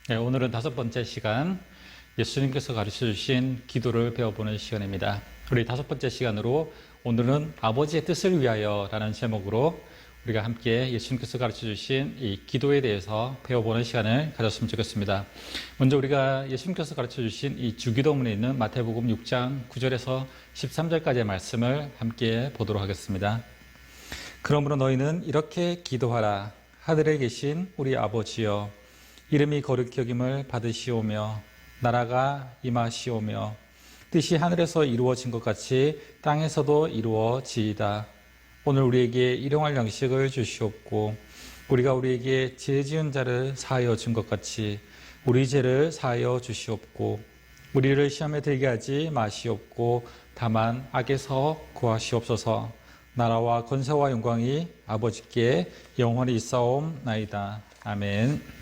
네, 오늘은 5번째 시간 예수님께서 가르쳐 주신 기도를 배워보는 시간입니다. 우리 5번째 시간으로 오늘은 아버지의 뜻을 위하여 라는 제목으로 우리가 함께 예수님께서 가르쳐 주신 이 기도에 대해서 배워보는 시간을 가졌으면 좋겠습니다. 먼저 우리가 예수님께서 가르쳐 주신 이 주기도문에 있는 마태복음 6장 9절에서 13절까지의 말씀을 함께 보도록 하겠습니다. 그러므로 너희는 이렇게 기도하라. 하늘에 계신 우리 아버지여, 이름이 거룩히 여김을 받으시오며 나라가 임하시오며 뜻이 하늘에서 이루어진 것 같이 땅에서도 이루어지이다. 오늘 우리에게 일용할 양식을 주시옵고 우리가 우리에게 죄 지은 자를 사하여 준 것 같이 우리 죄를 사하여 주시옵고 우리를 시험에 들게 하지 마시옵고 다만 악에서 구하시옵소서. 나라와 권세와 영광이 아버지께 영원히 있사옵나이다. 아멘.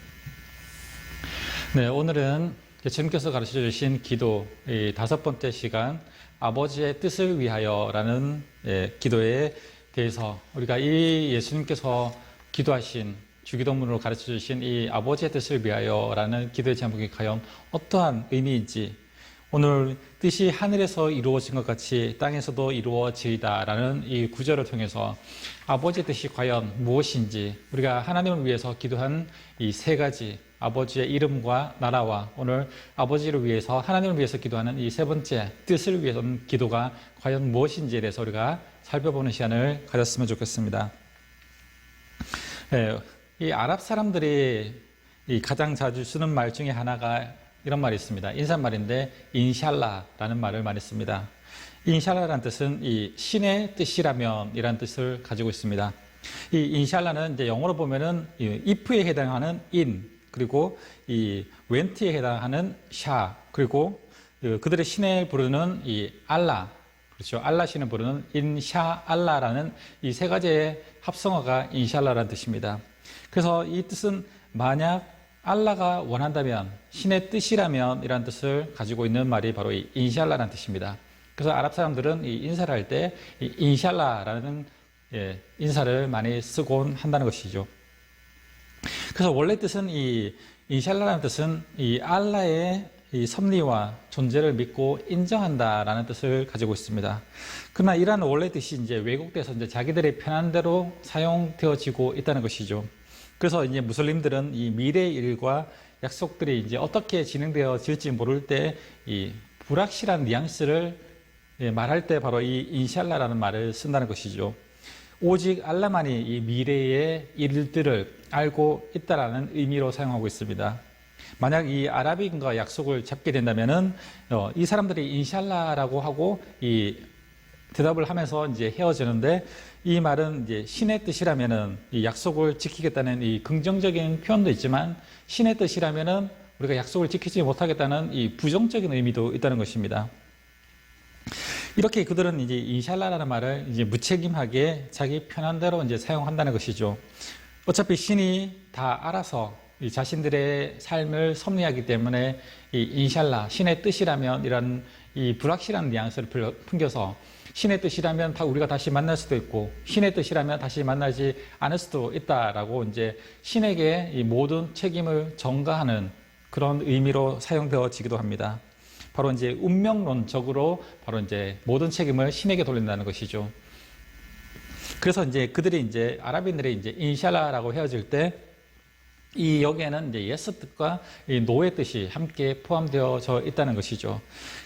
네, 오늘은 예수님께서 가르쳐 주신 기도, 이 5번째 시간, 아버지의 뜻을 위하여라는 기도에 대해서 우리가 이 예수님께서 기도하신 주기도문으로 가르쳐 주신 이 아버지의 뜻을 위하여라는 기도의 제목이 과연 어떠한 의미인지, 오늘 뜻이 하늘에서 이루어진 것 같이 땅에서도 이루어지이다라는 이 구절을 통해서 아버지의 뜻이 과연 무엇인지, 우리가 하나님을 위해서 기도한 이 3가지, 아버지의 이름과 나라와 오늘 아버지를 위해서, 하나님을 위해서 기도하는 이 3번째 뜻을 위한 기도가 과연 무엇인지에 대해서 우리가 살펴보는 시간을 가졌으면 좋겠습니다. 이 아랍 사람들이 가장 자주 쓰는 말 중에 하나가 이런 말이 있습니다. 인사말인데 인샬라라는 말을 많이 씁니다. 인샬라라는 뜻은 이 신의 뜻이라면 이라는 뜻을 가지고 있습니다. 이 인샬라는 이제 영어로 보면은 if에 해당하는 in, 그리고 이 went에 해당하는 샤, 그리고 그들의 신을 부르는 이 알라, 그렇죠. 알라 신을 부르는 인샤 알라라는 이 3가지의 합성어가 인샬라라는 뜻입니다. 그래서 이 뜻은 만약 알라가 원한다면, 신의 뜻이라면 이라는 뜻을 가지고 있는 말이 바로 이 인샬라라는 뜻입니다. 그래서 아랍 사람들은 이 인사를 할 때 이 인샬라라는 인사를 많이 쓰곤 한다는 것이죠. 그래서 원래 뜻은 이 인샬라라는 뜻은 이 알라의 이 섭리와 존재를 믿고 인정한다라는 뜻을 가지고 있습니다. 그러나 이러한 원래 뜻이 이제 왜곡돼서 이제 자기들의 편한 대로 사용되어지고 있다는 것이죠. 그래서 이제 무슬림들은 이 미래의 일과 약속들이 이제 어떻게 진행되어질지 모를 때 이 불확실한 뉘앙스를 말할 때 바로 이 인샬라라는 말을 쓴다는 것이죠. 오직 알라만이 이 미래의 일들을 알고 있다라는 의미로 사용하고 있습니다. 만약 이 아랍인과 약속을 잡게 된다면은 이 사람들이 인샬라라고 하고 이 대답을 하면서 이제 헤어지는데, 이 말은 이제 신의 뜻이라면은 이 약속을 지키겠다는 이 긍정적인 표현도 있지만, 신의 뜻이라면은 우리가 약속을 지키지 못하겠다는 이 부정적인 의미도 있다는 것입니다. 이렇게 그들은 이제 인샬라라는 말을 이제 무책임하게 자기 편한 대로 이제 사용한다는 것이죠. 어차피 신이 다 알아서 이 자신들의 삶을 섭리하기 때문에 이 인샬라, 신의 뜻이라면 이런 이 불확실한 뉘앙스를 풍겨서 신의 뜻이라면 우리가 다시 만날 수도 있고, 신의 뜻이라면 다시 만나지 않을 수도 있다라고 이제 신에게 이 모든 책임을 전가하는 그런 의미로 사용되어지기도 합니다. 바로 이제 운명론적으로 바로 이제 모든 책임을 신에게 돌린다는 것이죠. 그래서 이제 그들이 이제 아랍인들이 이제 인샬라라고 헤어질 때 이 여기에는 이제 예스 뜻과 이 노의 뜻이 함께 포함되어져 있다는 것이죠.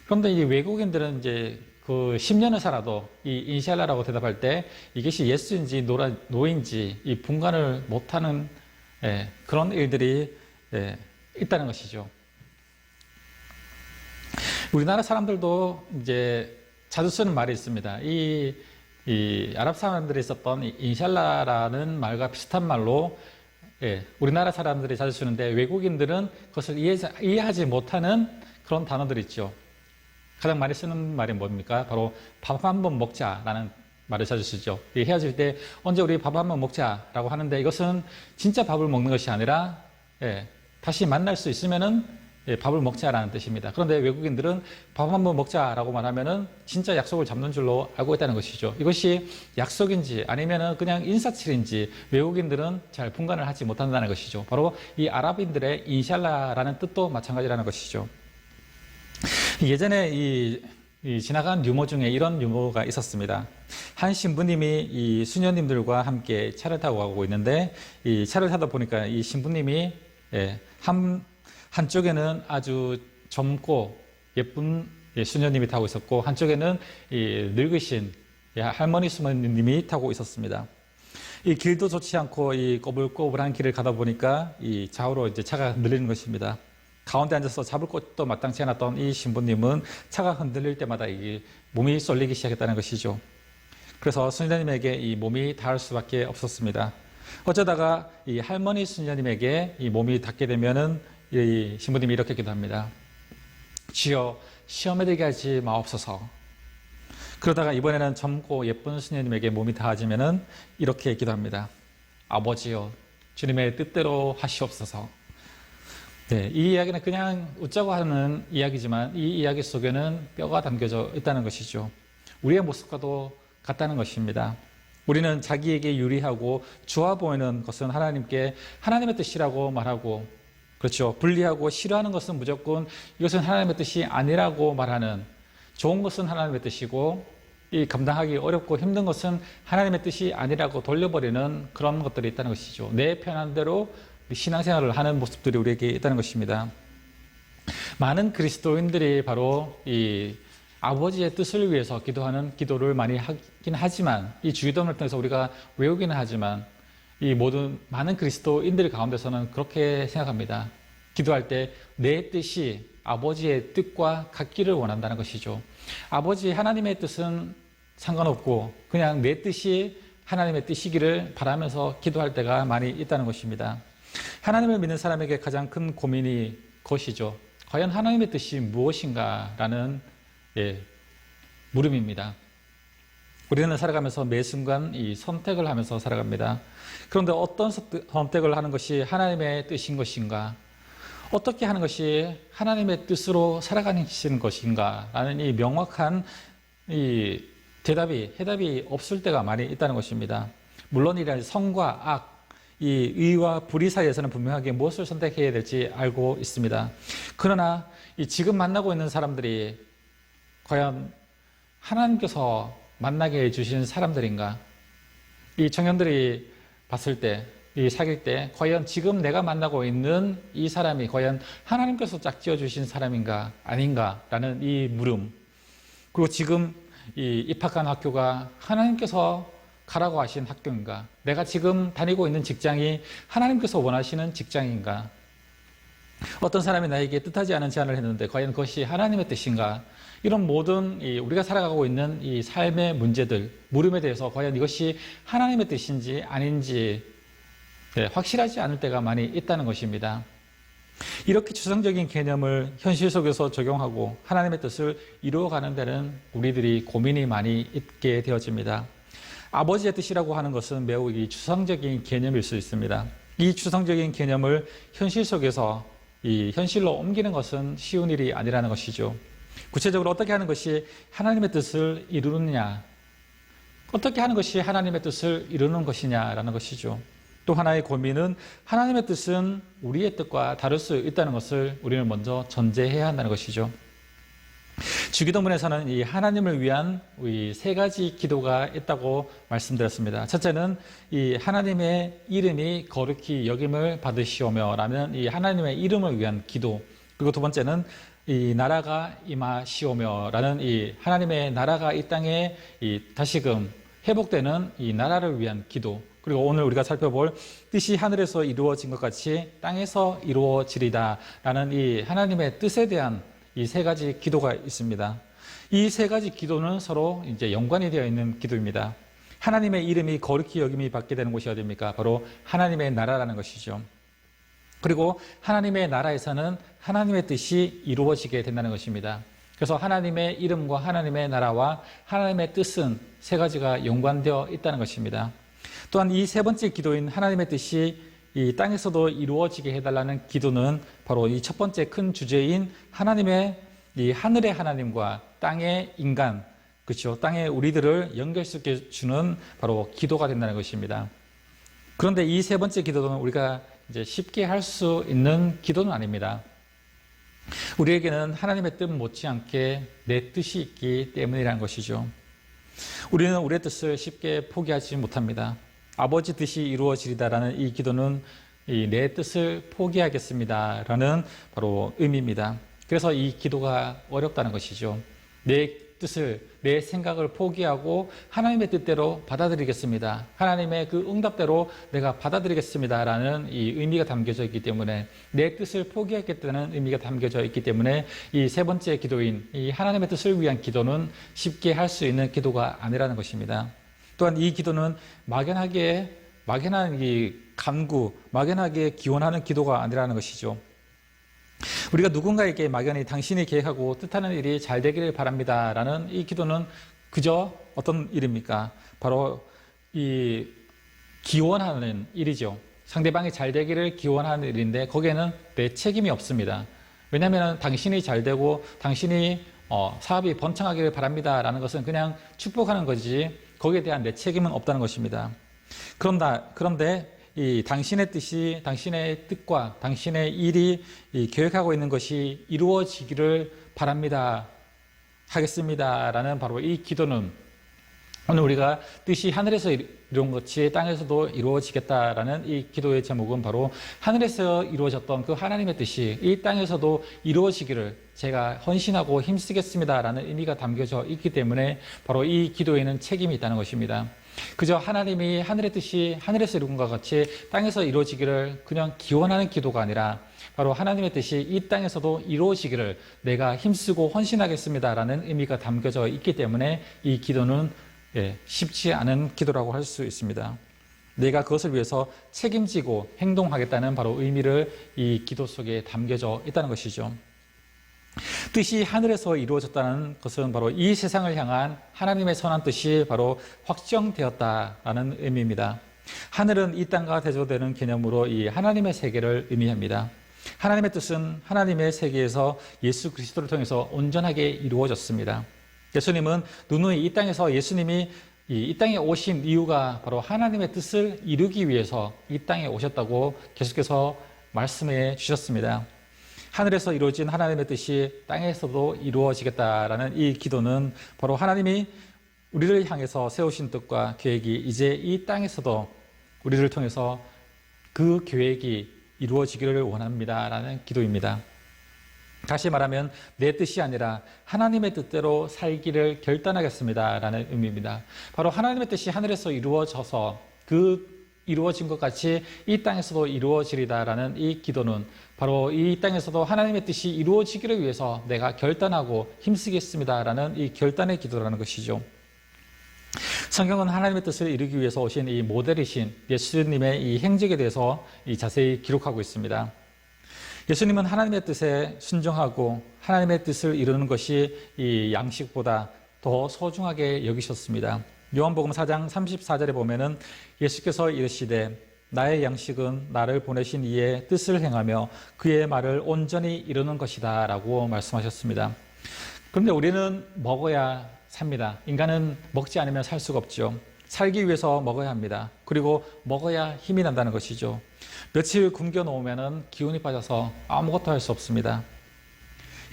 그런데 이 외국인들은 이제 그 10년을 살아도 이 인샬라라고 대답할 때 이것이 예스인지 노인지 이 분간을 못하는 그런 일들이 있다는 것이죠. 우리나라 사람들도 이제 자주 쓰는 말이 있습니다. 이 아랍 사람들이 썼던 이 인샬라라는 말과 비슷한 말로 우리나라 사람들이 자주 쓰는데 외국인들은 그것을 이해하지 못하는 그런 단어들이 있죠. 가장 많이 쓰는 말이 뭡니까? 바로 밥 한번 먹자라는 말을 자주 쓰죠. 헤어질 때 언제 우리 밥 한번 먹자라고 하는데, 이것은 진짜 밥을 먹는 것이 아니라 다시 만날 수 있으면은 밥을 먹자라는 뜻입니다. 그런데 외국인들은 밥 한번 먹자라고 말하면은 진짜 약속을 잡는 줄로 알고 있다는 것이죠. 이것이 약속인지 아니면은 그냥 인사치레인지 외국인들은 잘 분간을 하지 못한다는 것이죠. 바로 이 아랍인들의 인샬라라는 뜻도 마찬가지라는 것이죠. 예전에 이 지나간 유머 중에 이런 유머가 있었습니다. 한 신부님이 이 수녀님들과 함께 차를 타고 가고 있는데 이 차를 타다 보니까 이 신부님이 한쪽에는 아주 젊고 예쁜 수녀님이 타고 있었고 한쪽에는 이 늙으신 할머니 수녀님이 타고 있었습니다. 이 길도 좋지 않고 이 꼬불꼬불한 길을 가다 보니까 이 좌우로 이제 차가 흔들리는 것입니다. 가운데 앉아서 잡을 곳도 마땅치 않았던 이 신부님은 차가 흔들릴 때마다 이 몸이 쏠리기 시작했다는 것이죠. 그래서 수녀님에게 이 몸이 닿을 수밖에 없었습니다. 어쩌다가 이 할머니 수녀님에게 이 몸이 닿게 되면은 이 신부님이 이렇게 기도합니다. 주여 시험에 들게 하지 마옵소서. 그러다가 이번에는 젊고 예쁜 수녀님에게 몸이 닿아지면은 이렇게 기도합니다. 아버지여 주님의 뜻대로 하시옵소서. 네, 이 이야기는 그냥 웃자고 하는 이야기지만 이 이야기 속에는 뼈가 담겨져 있다는 것이죠. 우리의 모습과도 같다는 것입니다. 우리는 자기에게 유리하고 좋아 보이는 것은 하나님께 하나님의 뜻이라고 말하고, 그렇죠. 불리하고 싫어하는 것은 무조건 이것은 하나님의 뜻이 아니라고 말하는, 좋은 것은 하나님의 뜻이고 이 감당하기 어렵고 힘든 것은 하나님의 뜻이 아니라고 돌려버리는 그런 것들이 있다는 것이죠. 내 편한 대로 신앙생활을 하는 모습들이 우리에게 있다는 것입니다. 많은 그리스도인들이 바로 이 아버지의 뜻을 위해서 기도하는 기도를 많이 하긴 하지만, 이 주기도문을 통해서 우리가 외우기는 하지만 이 모든 많은 그리스도인들 가운데서는 그렇게 생각합니다. 기도할 때 내 뜻이 아버지의 뜻과 같기를 원한다는 것이죠. 아버지 하나님의 뜻은 상관없고 그냥 내 뜻이 하나님의 뜻이기를 바라면서 기도할 때가 많이 있다는 것입니다. 하나님을 믿는 사람에게 가장 큰 고민이 그것이죠. 과연 하나님의 뜻이 무엇인가 라는 물음입니다. 우리는 살아가면서 매 순간 이 선택을 하면서 살아갑니다. 그런데 어떤 선택을 하는 것이 하나님의 뜻인 것인가? 어떻게 하는 것이 하나님의 뜻으로 살아가는 것인가? 라는 이 명확한 이 해답이 없을 때가 많이 있다는 것입니다. 물론 이 선과 악, 이 의와 불의 사이에서는 분명하게 무엇을 선택해야 될지 알고 있습니다. 그러나 이 지금 만나고 있는 사람들이 과연 하나님께서 만나게 해주신 사람들인가? 이 청년들이 봤을 때, 이 사귈 때 과연 지금 내가 만나고 있는 이 사람이 과연 하나님께서 짝지어 주신 사람인가 아닌가라는 이 물음, 그리고 지금 이 입학한 학교가 하나님께서 가라고 하신 학교인가, 내가 지금 다니고 있는 직장이 하나님께서 원하시는 직장인가, 어떤 사람이 나에게 뜻하지 않은 제안을 했는데 과연 그것이 하나님의 뜻인가, 이런 모든 우리가 살아가고 있는 이 삶의 문제들, 물음에 대해서 과연 이것이 하나님의 뜻인지 아닌지 확실하지 않을 때가 많이 있다는 것입니다. 이렇게 추상적인 개념을 현실 속에서 적용하고 하나님의 뜻을 이루어가는 데는 우리들이 고민이 많이 있게 되어집니다. 아버지의 뜻이라고 하는 것은 매우 이 추상적인 개념일 수 있습니다. 이 추상적인 개념을 현실 속에서 이 현실로 옮기는 것은 쉬운 일이 아니라는 것이죠. 구체적으로 어떻게 하는 것이 하나님의 뜻을 이루느냐, 어떻게 하는 것이 하나님의 뜻을 이루는 것이냐라는 것이죠. 또 하나의 고민은 하나님의 뜻은 우리의 뜻과 다를 수 있다는 것을 우리는 먼저 전제해야 한다는 것이죠. 주기도문에서는 이 하나님을 위한 이 세 가지 기도가 있다고 말씀드렸습니다. 첫째는 이 하나님의 이름이 거룩히 여김을 받으시오며 라는 이 하나님의 이름을 위한 기도, 그리고 두 번째는 이 나라가 임하시오며 라는 이 하나님의 나라가 이 땅에 다시금 회복되는 이 나라를 위한 기도, 그리고 오늘 우리가 살펴볼 뜻이 하늘에서 이루어진 것 같이 땅에서 이루어지리다 라는 이 하나님의 뜻에 대한 이 세 가지 기도가 있습니다. 이 세 가지 기도는 서로 이제 연관이 되어 있는 기도입니다. 하나님의 이름이 거룩히 여김이 받게 되는 곳이 어디입니까? 바로 하나님의 나라라는 것이죠. 그리고 하나님의 나라에서는 하나님의 뜻이 이루어지게 된다는 것입니다. 그래서 하나님의 이름과 하나님의 나라와 하나님의 뜻은 세 가지가 연관되어 있다는 것입니다. 또한 이 세 번째 기도인 하나님의 뜻이 이 땅에서도 이루어지게 해달라는 기도는 바로 이 첫 번째 큰 주제인 하나님의 이 하늘의 하나님과 땅의 인간, 그렇죠? 땅의 우리들을 연결시켜 주는 바로 기도가 된다는 것입니다. 그런데 이 세 번째 기도는 우리가 이제 쉽게 할 수 있는 기도는 아닙니다. 우리에게는 하나님의 뜻 못지않게 내 뜻이 있기 때문이라는 것이죠. 우리는 우리의 뜻을 쉽게 포기하지 못합니다. 아버지 뜻이 이루어지리다라는 이 기도는 내 뜻을 포기하겠습니다라는 바로 의미입니다. 그래서 이 기도가 어렵다는 것이죠. 내 뜻을, 내 생각을 포기하고 하나님의 뜻대로 받아들이겠습니다. 하나님의 그 응답대로 내가 받아들이겠습니다라는 이 의미가 담겨져 있기 때문에, 내 뜻을 포기하겠다는 의미가 담겨져 있기 때문에 이 세 번째 기도인 이 하나님의 뜻을 위한 기도는 쉽게 할 수 있는 기도가 아니라는 것입니다. 또한 이 기도는 막연한 이 간구, 막연하게 기원하는 기도가 아니라는 것이죠. 우리가 누군가에게 막연히 당신이 계획하고 뜻하는 일이 잘 되기를 바랍니다 라는 이 기도는 그저 어떤 일입니까? 바로 이 기원하는 일이죠. 상대방이 잘 되기를 기원하는 일인데 거기에는 내 책임이 없습니다. 왜냐하면 당신이 잘 되고 당신이 사업이 번창하기를 바랍니다 라는 것은 그냥 축복하는 거지 거기에 대한 내 책임은 없다는 것입니다. 그런데 이 당신의 뜻이, 당신의 뜻과 당신의 일이 계획하고 있는 것이 이루어지기를 바랍니다, 하겠습니다라는 바로 이 기도는 오늘 우리가 뜻이 하늘에서 이룬 것이 땅에서도 이루어지겠다라는 이 기도의 제목은 바로 하늘에서 이루어졌던 그 하나님의 뜻이 이 땅에서도 이루어지기를 제가 헌신하고 힘쓰겠습니다라는 의미가 담겨져 있기 때문에 바로 이 기도에는 책임이 있다는 것입니다. 그저 하나님이 하늘의 뜻이 하늘에서 이룬 것과 같이 땅에서 이루어지기를 그냥 기원하는 기도가 아니라 바로 하나님의 뜻이 이 땅에서도 이루어지기를 내가 힘쓰고 헌신하겠습니다라는 의미가 담겨져 있기 때문에 이 기도는 쉽지 않은 기도라고 할 수 있습니다. 내가 그것을 위해서 책임지고 행동하겠다는 바로 의미를 이 기도 속에 담겨져 있다는 것이죠. 뜻이 하늘에서 이루어졌다는 것은 바로 이 세상을 향한 하나님의 선한 뜻이 바로 확정되었다라는 의미입니다. 하늘은 이 땅과 대조되는 개념으로 이 하나님의 세계를 의미합니다. 하나님의 뜻은 하나님의 세계에서 예수 그리스도를 통해서 온전하게 이루어졌습니다. 예수님은 누누이 이 땅에서 예수님이 이 땅에 오신 이유가 바로 하나님의 뜻을 이루기 위해서 이 땅에 오셨다고 계속해서 말씀해 주셨습니다. 하늘에서 이루어진 하나님의 뜻이 땅에서도 이루어지겠다라는 이 기도는 바로 하나님이 우리를 향해서 세우신 뜻과 계획이 이제 이 땅에서도 우리를 통해서 그 계획이 이루어지기를 원합니다라는 기도입니다. 다시 말하면 내 뜻이 아니라 하나님의 뜻대로 살기를 결단하겠습니다라는 의미입니다. 바로 하나님의 뜻이 하늘에서 이루어져서 그 이루어진 것 같이 이 땅에서도 이루어지리다라는 이 기도는 바로 이 땅에서도 하나님의 뜻이 이루어지기를 위해서 내가 결단하고 힘쓰겠습니다라는 이 결단의 기도라는 것이죠. 성경은 하나님의 뜻을 이루기 위해서 오신 이 모델이신 예수님의 이 행적에 대해서 자세히 기록하고 있습니다. 예수님은 하나님의 뜻에 순종하고 하나님의 뜻을 이루는 것이 이 양식보다 더 소중하게 여기셨습니다. 요한복음 4장 34절에 보면은 예수께서 이르시되 나의 양식은 나를 보내신 이의 뜻을 행하며 그의 말을 온전히 이루는 것이다 라고 말씀하셨습니다. 그런데 우리는 먹어야 삽니다. 인간은 먹지 않으면 살 수가 없죠. 살기 위해서 먹어야 합니다. 그리고 먹어야 힘이 난다는 것이죠. 며칠 굶겨 놓으면 기운이 빠져서 아무것도 할 수 없습니다.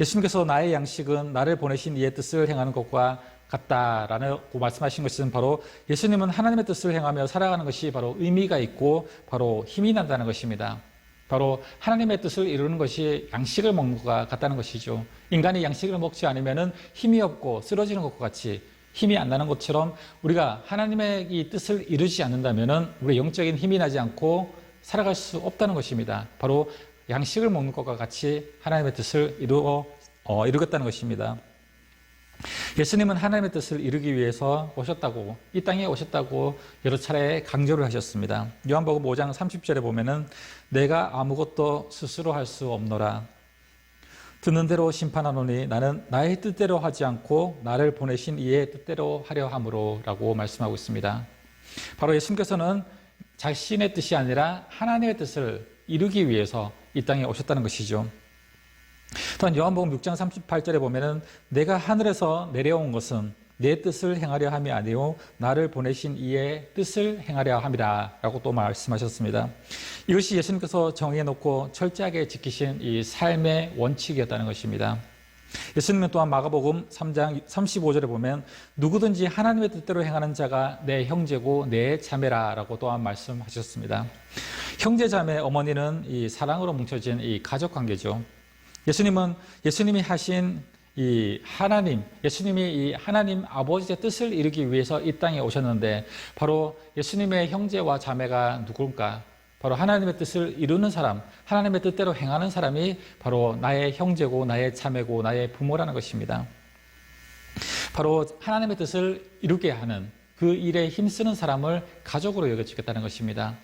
예수님께서 나의 양식은 나를 보내신 이의 뜻을 행하는 것과 같다라고 말씀하신 것은 바로 예수님은 하나님의 뜻을 행하며 살아가는 것이 바로 의미가 있고 바로 힘이 난다는 것입니다. 바로 하나님의 뜻을 이루는 것이 양식을 먹는 것과 같다는 것이죠. 인간이 양식을 먹지 않으면 힘이 없고 쓰러지는 것과 같이 힘이 안 나는 것처럼 우리가 하나님의 이 뜻을 이루지 않는다면 우리 영적인 힘이 나지 않고 살아갈 수 없다는 것입니다. 바로 양식을 먹는 것과 같이 하나님의 뜻을 이루겠다는 것입니다. 예수님은 하나님의 뜻을 이루기 위해서 오셨다고, 이 땅에 오셨다고 여러 차례 강조를 하셨습니다. 요한복음 5장 30절에 보면은 내가 아무것도 스스로 할 수 없노라. 듣는 대로 심판하노니 나는 나의 뜻대로 하지 않고 나를 보내신 이의 뜻대로 하려 함으로 라고 말씀하고 있습니다. 바로 예수님께서는 자신의 뜻이 아니라 하나님의 뜻을 이루기 위해서 이 땅에 오셨다는 것이죠. 또한 요한복음 6장 38절에 보면은 내가 하늘에서 내려온 것은 내 뜻을 행하려 함이 아니요 나를 보내신 이의 뜻을 행하려 함이라 라고 또 말씀하셨습니다. 이것이 예수님께서 정해놓고 철저하게 지키신 이 삶의 원칙이었다는 것입니다. 예수님은 또한 마가복음 3장 35절에 보면 누구든지 하나님의 뜻대로 행하는 자가 내 형제고 내 자매라 라고 또한 말씀하셨습니다. 형제 자매 어머니는 이 사랑으로 뭉쳐진 이 가족 관계죠. 예수님이 하신 이 하나님, 예수님이 이 하나님 아버지의 뜻을 이루기 위해서 이 땅에 오셨는데 바로 예수님의 형제와 자매가 누굴까? 바로 하나님의 뜻을 이루는 사람, 하나님의 뜻대로 행하는 사람이 바로 나의 형제고 나의 자매고 나의 부모라는 것입니다. 바로 하나님의 뜻을 이루게 하는 그 일에 힘쓰는 사람을 가족으로 여겨주겠다는 것입니다.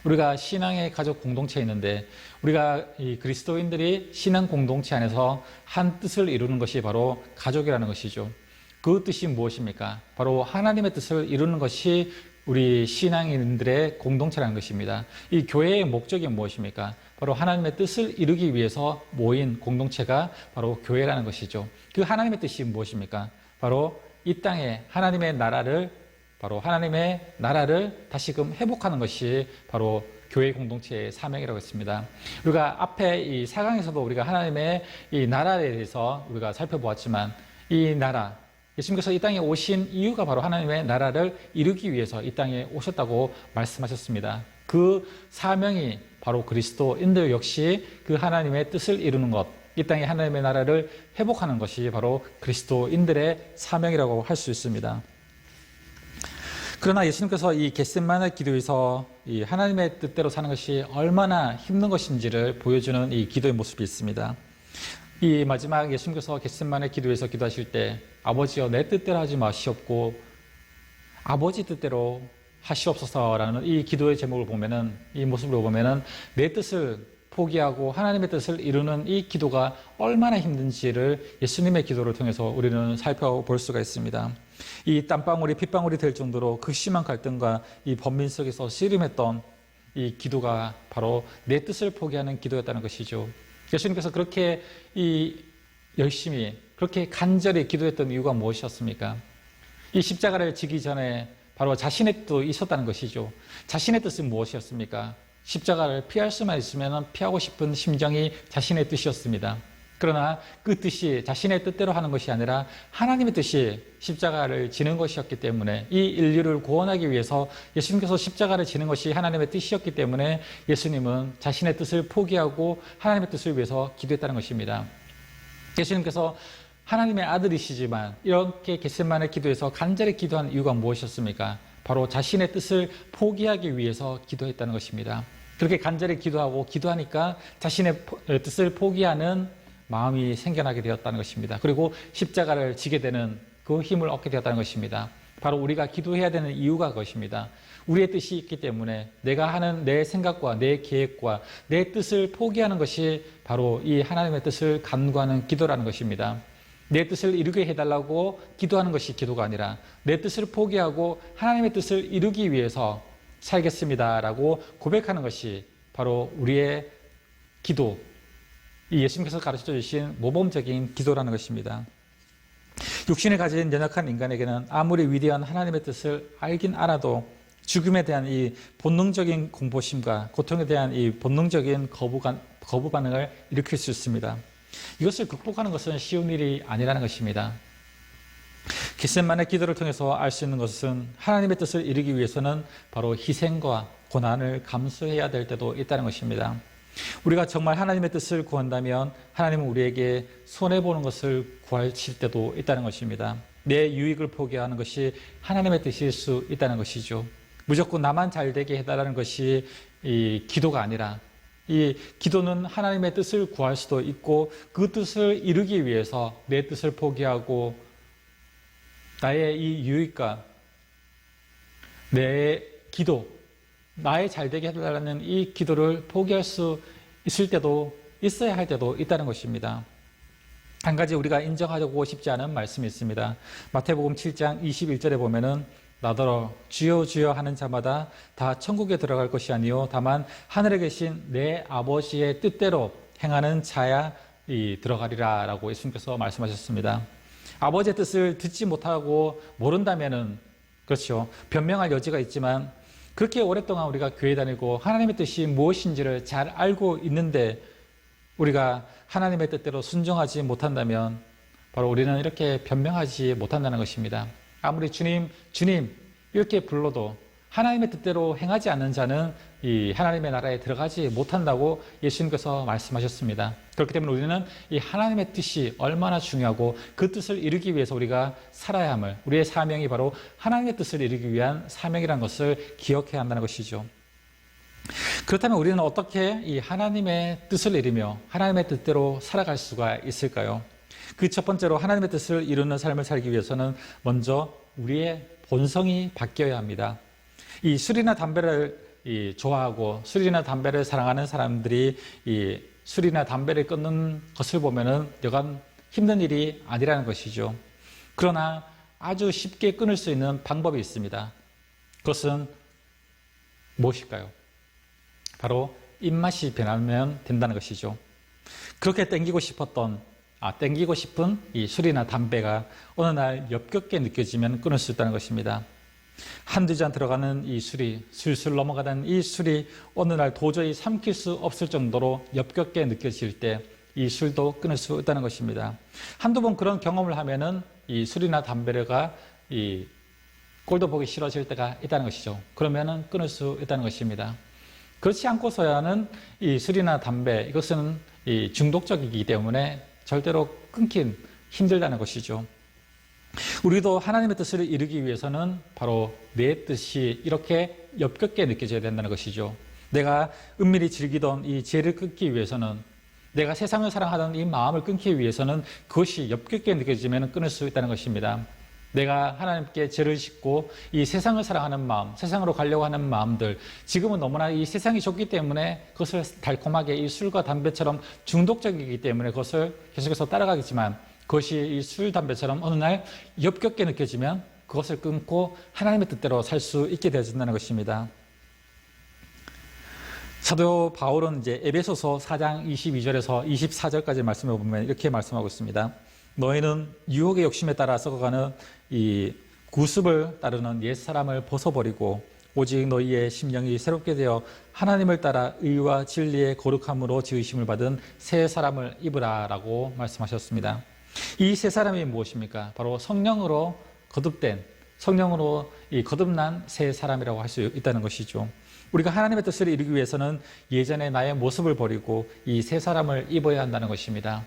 우리가 신앙의 가족 공동체에 있는데 우리가 이 그리스도인들이 신앙 공동체 안에서 한 뜻을 이루는 것이 바로 가족이라는 것이죠. 그 뜻이 무엇입니까? 바로 하나님의 뜻을 이루는 것이 우리 신앙인들의 공동체라는 것입니다. 이 교회의 목적이 무엇입니까? 바로 하나님의 뜻을 이루기 위해서 모인 공동체가 바로 교회라는 것이죠. 그 하나님의 뜻이 무엇입니까? 바로 이 땅에 하나님의 나라를 다시금 회복하는 것이 바로 교회 공동체의 사명이라고 했습니다. 우리가 앞에 이 4강에서도 우리가 하나님의 이 나라에 대해서 우리가 살펴보았지만 이 나라, 예수님께서 이 땅에 오신 이유가 바로 하나님의 나라를 이루기 위해서 이 땅에 오셨다고 말씀하셨습니다. 그 사명이 바로 그리스도인들 역시 그 하나님의 뜻을 이루는 것, 이 땅에 하나님의 나라를 회복하는 것이 바로 그리스도인들의 사명이라고 할 수 있습니다. 그러나 예수님께서 이 겟세마네 기도에서 이 하나님의 뜻대로 사는 것이 얼마나 힘든 것인지를 보여주는 이 기도의 모습이 있습니다. 이 마지막 예수님께서 겟세마네 기도에서 기도하실 때 아버지여 내 뜻대로 하지 마시옵고 아버지 뜻대로 하시옵소서라는 이 기도의 제목을 보면은 이 모습을 보면은 내 뜻을 포기하고 하나님의 뜻을 이루는 이 기도가 얼마나 힘든지를 예수님의 기도를 통해서 우리는 살펴볼 수가 있습니다. 이 땀방울이 핏방울이 될 정도로 극심한 갈등과 이 번민 속에서 씨름했던 이 기도가 바로 내 뜻을 포기하는 기도였다는 것이죠. 예수님께서 그렇게 열심히 그렇게 간절히 기도했던 이유가 무엇이었습니까? 이 십자가를 지기 전에 바로 자신의 뜻도 있었다는 것이죠. 자신의 뜻은 무엇이었습니까? 십자가를 피할 수만 있으면 피하고 싶은 심정이 자신의 뜻이었습니다. 그러나 그 뜻이 자신의 뜻대로 하는 것이 아니라 하나님의 뜻이 십자가를 지는 것이었기 때문에 이 인류를 구원하기 위해서 예수님께서 십자가를 지는 것이 하나님의 뜻이었기 때문에 예수님은 자신의 뜻을 포기하고 하나님의 뜻을 위해서 기도했다는 것입니다. 예수님께서 하나님의 아들이시지만 이렇게 겟세마네 기도에서 간절히 기도한 이유가 무엇이었습니까? 바로 자신의 뜻을 포기하기 위해서 기도했다는 것입니다. 그렇게 간절히 기도하고 기도하니까 자신의 뜻을 포기하는 마음이 생겨나게 되었다는 것입니다. 그리고 십자가를 지게 되는 그 힘을 얻게 되었다는 것입니다. 바로 우리가 기도해야 되는 이유가 그것입니다. 우리의 뜻이 있기 때문에 내가 하는 내 생각과 내 계획과 내 뜻을 포기하는 것이 바로 이 하나님의 뜻을 간구하는 기도라는 것입니다. 내 뜻을 이루게 해달라고 기도하는 것이 기도가 아니라 내 뜻을 포기하고 하나님의 뜻을 이루기 위해서 살겠습니다라고 고백하는 것이 바로 우리의 기도, 이 예수님께서 가르쳐 주신 모범적인 기도라는 것입니다. 육신을 가진 연약한 인간에게는 아무리 위대한 하나님의 뜻을 알긴 알아도 죽음에 대한 이 본능적인 공포심과 고통에 대한 이 본능적인 거부 반응을 일으킬 수 있습니다. 이것을 극복하는 것은 쉬운 일이 아니라는 것입니다. 겟세마네 기도를 통해서 알 수 있는 것은 하나님의 뜻을 이루기 위해서는 바로 희생과 고난을 감수해야 될 때도 있다는 것입니다. 우리가 정말 하나님의 뜻을 구한다면 하나님은 우리에게 손해보는 것을 구하실 때도 있다는 것입니다. 내 유익을 포기하는 것이 하나님의 뜻일 수 있다는 것이죠. 무조건 나만 잘되게 해달라는 것이 이 기도가 아니라 이 기도는 하나님의 뜻을 구할 수도 있고 그 뜻을 이루기 위해서 내 뜻을 포기하고 나의 이 유익과 내 기도, 나의 잘되게 해달라는 이 기도를 포기할 수 있어야 할 때도 있다는 것입니다. 한 가지 우리가 인정하고 싶지 않은 말씀이 있습니다. 마태복음 7장 21절에 보면은 나더러 주여 주여 하는 자마다 다 천국에 들어갈 것이 아니요 다만 하늘에 계신 내 아버지의 뜻대로 행하는 자야 들어가리라 라고 예수님께서 말씀하셨습니다. 아버지의 뜻을 듣지 못하고 모른다면은 그렇죠. 변명할 여지가 있지만 그렇게 오랫동안 우리가 교회 다니고 하나님의 뜻이 무엇인지를 잘 알고 있는데 우리가 하나님의 뜻대로 순종하지 못한다면 바로 우리는 이렇게 변명하지 못한다는 것입니다. 아무리 주님, 주님 이렇게 불러도 하나님의 뜻대로 행하지 않는 자는 이 하나님의 나라에 들어가지 못한다고 예수님께서 말씀하셨습니다. 그렇기 때문에 우리는 이 하나님의 뜻이 얼마나 중요하고 그 뜻을 이루기 위해서 우리가 살아야 함을, 우리의 사명이 바로 하나님의 뜻을 이루기 위한 사명이라는 것을 기억해야 한다는 것이죠. 그렇다면 우리는 어떻게 이 하나님의 뜻을 이루며 하나님의 뜻대로 살아갈 수가 있을까요? 그 첫 번째로 하나님의 뜻을 이루는 삶을 살기 위해서는 먼저 우리의 본성이 바뀌어야 합니다. 이 술이나 담배를 좋아하고 술이나 담배를 사랑하는 사람들이 이 술이나 담배를 끊는 것을 보면은 여간 힘든 일이 아니라는 것이죠. 그러나 아주 쉽게 끊을 수 있는 방법이 있습니다. 그것은 무엇일까요? 바로 입맛이 변하면 된다는 것이죠. 그렇게 땡기고 싶은 이 술이나 담배가 어느 날 역겹게 느껴지면 끊을 수 있다는 것입니다. 한두 잔 들어가는 이 술이 술술 넘어가는 이 술이 어느 날 도저히 삼킬 수 없을 정도로 역겹게 느껴질 때 이 술도 끊을 수 있다는 것입니다. 한두 번 그런 경험을 하면은 이 술이나 담배가 이 꼴도 보기 싫어질 때가 있다는 것이죠. 그러면은 끊을 수 있다는 것입니다. 그렇지 않고서야는 이 술이나 담배 이것은 이 중독적이기 때문에 절대로 끊긴 힘들다는 것이죠. 우리도 하나님의 뜻을 이루기 위해서는 바로 내 뜻이 이렇게 역겹게 느껴져야 된다는 것이죠. 내가 은밀히 즐기던 이 죄를 끊기 위해서는, 내가 세상을 사랑하던 이 마음을 끊기 위해서는 그것이 역겹게 느껴지면 끊을 수 있다는 것입니다. 내가 하나님께 죄를 짓고 이 세상을 사랑하는 마음, 세상으로 가려고 하는 마음들, 지금은 너무나 이 세상이 좋기 때문에 그것을 달콤하게 이 술과 담배처럼 중독적이기 때문에 그것을 계속해서 따라가겠지만 그것이 이 술, 담배처럼 어느 날 역겹게 느껴지면 그것을 끊고 하나님의 뜻대로 살 수 있게 되어진다는 것입니다. 사도 바울은 이제 에베소서 4장 22절에서 24절까지 말씀을 보면 이렇게 말씀하고 있습니다. 너희는 유혹의 욕심에 따라 썩어가는 이 구습을 따르는 옛사람을 벗어버리고 오직 너희의 심령이 새롭게 되어 하나님을 따라 의와 진리의 거룩함으로 지으심을 받은 새 사람을 입으라 라고 말씀하셨습니다. 이 새 사람이 무엇입니까? 바로 성령으로 거듭된, 성령으로 거듭난 새 사람이라고 할 수 있다는 것이죠. 우리가 하나님의 뜻을 이루기 위해서는 예전의 나의 모습을 버리고 이 새 사람을 입어야 한다는 것입니다.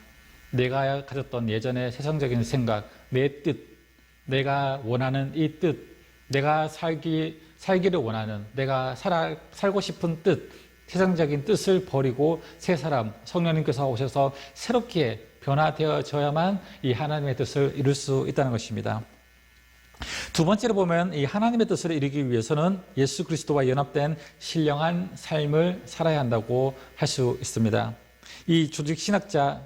내가 가졌던 예전의 세상적인 생각, 내 뜻, 내가 원하는 이 뜻, 내가 살기를 원하는, 내가 살고 싶은 뜻, 세상적인 뜻을 버리고 새 사람, 성령님께서 오셔서 새롭게 변화되어져야만 이 하나님의 뜻을 이룰 수 있다는 것입니다. 두 번째로 보면 이 하나님의 뜻을 이루기 위해서는 예수 그리스도와 연합된 신령한 삶을 살아야 한다고 할 수 있습니다. 이 조직 신학자